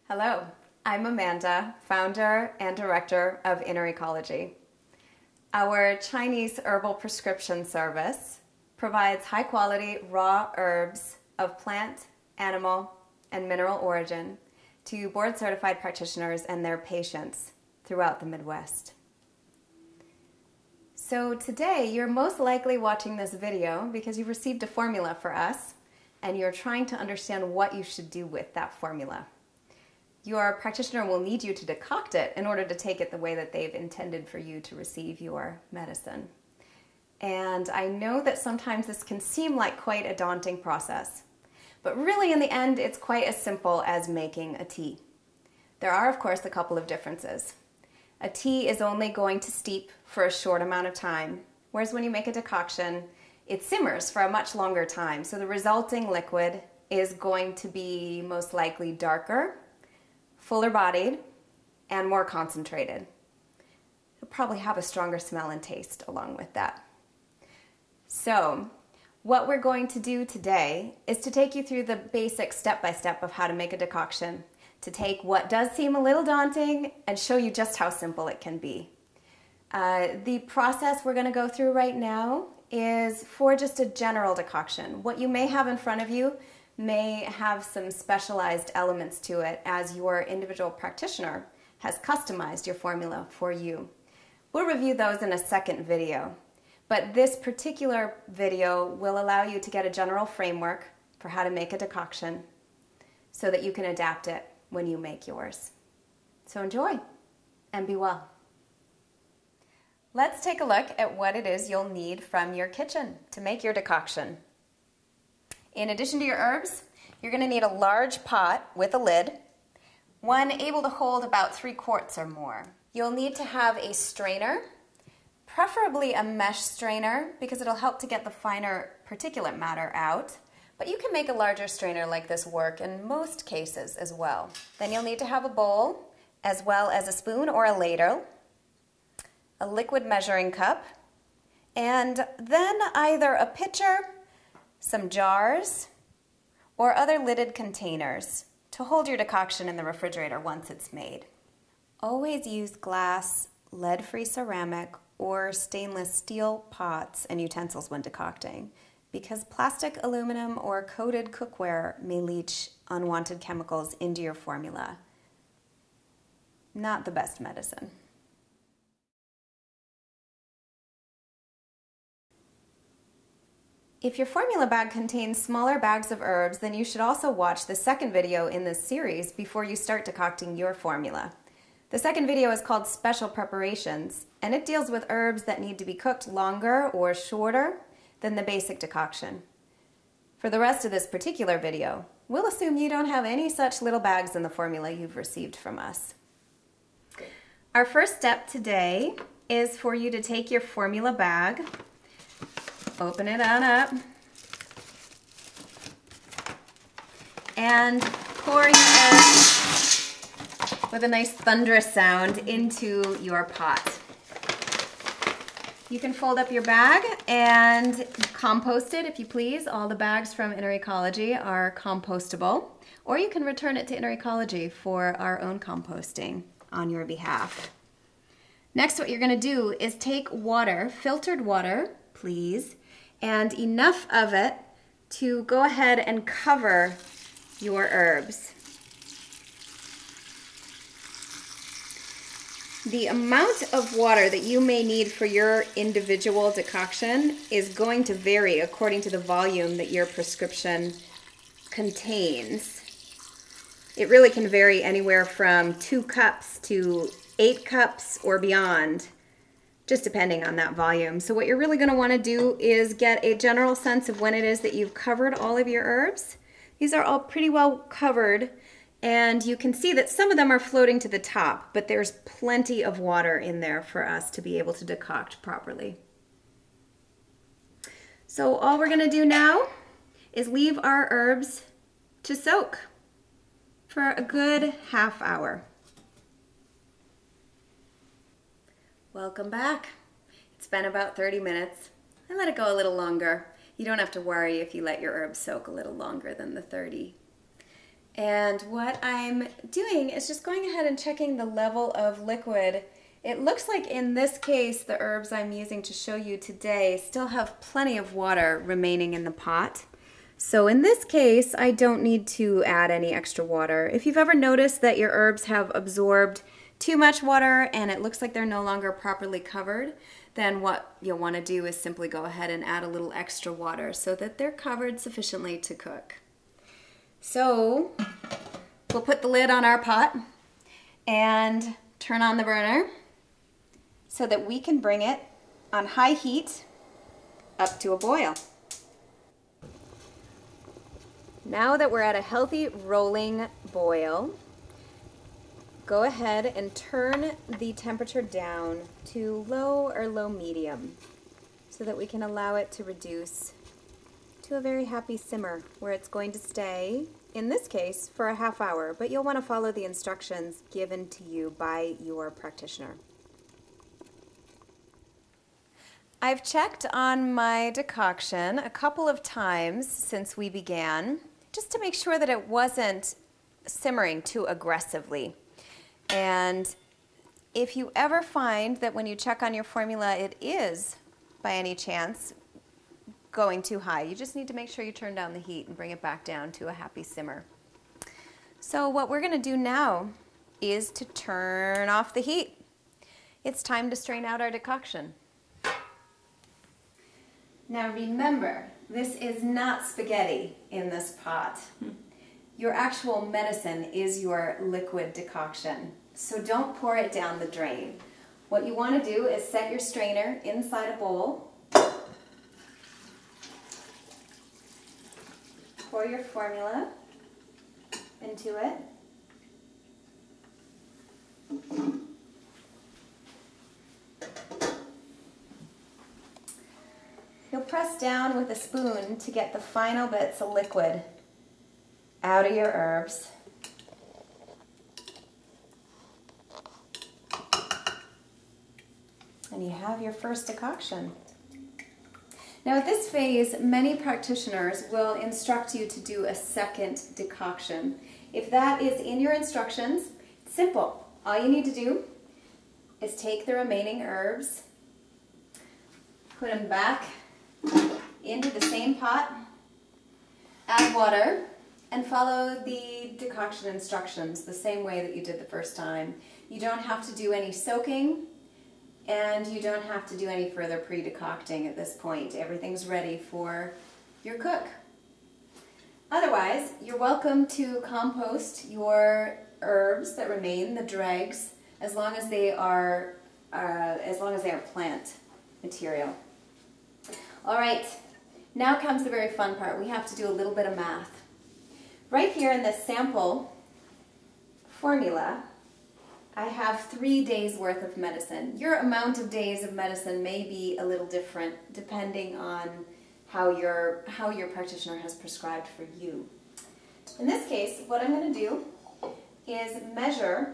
Hello, I'm Amanda, founder and director of Inner Ecology. Our Chinese herbal prescription service provides high-quality raw herbs of plant, animal, and mineral origin to board-certified practitioners and their patients throughout the Midwest. So today, you're most likely watching this video because you've received a formula for us and you're trying to understand what you should do with that formula. Your practitioner will need you to decoct it in order to take it the way that they've intended for you to receive your medicine. And I know that sometimes this can seem like quite a daunting process, but really in the end it's quite as simple as making a tea. There are of course a couple of differences. A tea is only going to steep for a short amount of time, whereas when you make a decoction, it simmers for a much longer time. So the resulting liquid is going to be most likely darker, fuller bodied, and more concentrated. You'll probably have a stronger smell and taste along with that. So what we're going to do today is to take you through the basic step-by-step of how to make a decoction, to take what does seem a little daunting and show you just how simple it can be. The process we're going to go through right now is for just a general decoction. What you may have in front of you may have some specialized elements to it as your individual practitioner has customized your formula for you. We'll review those in a second video, but this particular video will allow you to get a general framework for how to make a decoction so that you can adapt it when you make yours. So enjoy and be well. Let's take a look at what it is you'll need from your kitchen to make your decoction. In addition to your herbs, you're going to need a large pot with a lid, one able to hold about 3 quarts or more. You'll need to have a strainer, preferably a mesh strainer because it'll help to get the finer particulate matter out, but you can make a larger strainer like this work in most cases as well. Then you'll need to have a bowl as well as a spoon or a ladle, a liquid measuring cup, and then either a pitcher, some jars, or other lidded containers to hold your decoction in the refrigerator once it's made. Always use glass, lead-free ceramic, or stainless steel pots and utensils when decocting because plastic, aluminum, or coated cookware may leach unwanted chemicals into your formula. Not the best medicine. If your formula bag contains smaller bags of herbs, then you should also watch the second video in this series before you start decocting your formula. The second video is called Special Preparations, and it deals with herbs that need to be cooked longer or shorter than the basic decoction. For the rest of this particular video, we'll assume you don't have any such little bags in the formula you've received from us. Our first step today is for you to take your formula bag, open it on up, and pour your herbs with a nice thunderous sound into your pot. You can fold up your bag and compost it if you please. All the bags from Inner Ecology are compostable, or you can return it to Inner Ecology for our own composting on your behalf. Next, what you're going to do is take water, filtered water, please, and enough of it to go ahead and cover your herbs. The amount of water that you may need for your individual decoction is going to vary according to the volume that your prescription contains. It really can vary anywhere from 2 cups to 8 cups or beyond, just depending on that volume. So what you're really going to want to do is get a general sense of when it is that you've covered all of your herbs. These are all pretty well covered, and you can see that some of them are floating to the top, but there's plenty of water in there for us to be able to decoct properly. So all we're going to do now is leave our herbs to soak for a good half hour. Welcome back. It's been about 30 minutes. I let it go a little longer. You don't have to worry if you let your herbs soak a little longer than the 30. And what I'm doing is just going ahead and checking the level of liquid. It looks like in this case, the herbs I'm using to show you today still have plenty of water remaining in the pot. So in this case, I don't need to add any extra water. If you've ever noticed that your herbs have absorbed too much water and it looks like they're no longer properly covered, then what you'll want to do is simply go ahead and add a little extra water so that they're covered sufficiently to cook. So we'll put the lid on our pot and turn on the burner so that we can bring it on high heat up to a boil. Now that we're at a healthy rolling boil, go ahead and turn the temperature down to low or low medium so that we can allow it to reduce to a very happy simmer where it's going to stay, in this case, for a half hour, but you'll want to follow the instructions given to you by your practitioner. I've checked on my decoction a couple of times since we began, just to make sure that it wasn't simmering too aggressively. And if you ever find that when you check on your formula it is, by any chance, going too high, you just need to make sure you turn down the heat and bring it back down to a happy simmer. So what we're going to do now is to turn off the heat. It's time to strain out our decoction. Now remember, this is not spaghetti in this pot. Your actual medicine is your liquid decoction, so don't pour it down the drain. What you want to do is set your strainer inside a bowl, pour your formula into it, you'll press down with a spoon to get the final bits of liquid out of your herbs. And you have your first decoction. Now at this phase, many practitioners will instruct you to do a second decoction. If that is in your instructions, it's simple. All you need to do is take the remaining herbs, put them back into the same pot, add water, and follow the decoction instructions the same way that you did the first time. You don't have to do any soaking, and you don't have to do any further pre-decocting at this point. Everything's ready for your cook. Otherwise, you're welcome to compost your herbs that remain, the dregs, as long as they are plant material. All right, now comes the very fun part. We have to do a little bit of math. Right here in this sample formula, I have 3 days worth of medicine. Your amount of days of medicine may be a little different depending on how your practitioner has prescribed for you. In this case, what I'm going to do is measure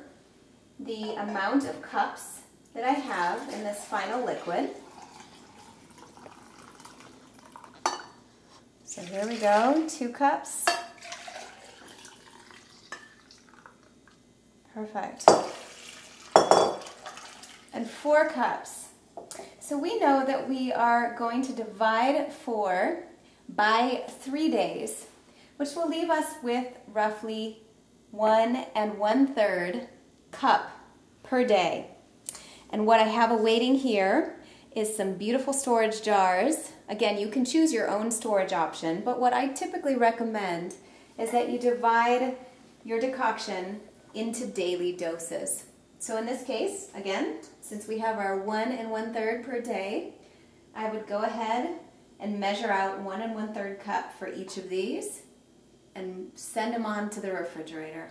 the amount of cups that I have in this final liquid. So here we go, 2 cups. Perfect. And 4 cups. So we know that we are going to divide 4 by 3 days, which will leave us with roughly 1 1/3 cup per day. And what I have awaiting here is some beautiful storage jars. Again, you can choose your own storage option, but what I typically recommend is that you divide your decoction into daily doses. So in this case, again, since we have our 1 1/3 per day, I would go ahead and measure out 1 1/3 cup for each of these and send them on to the refrigerator.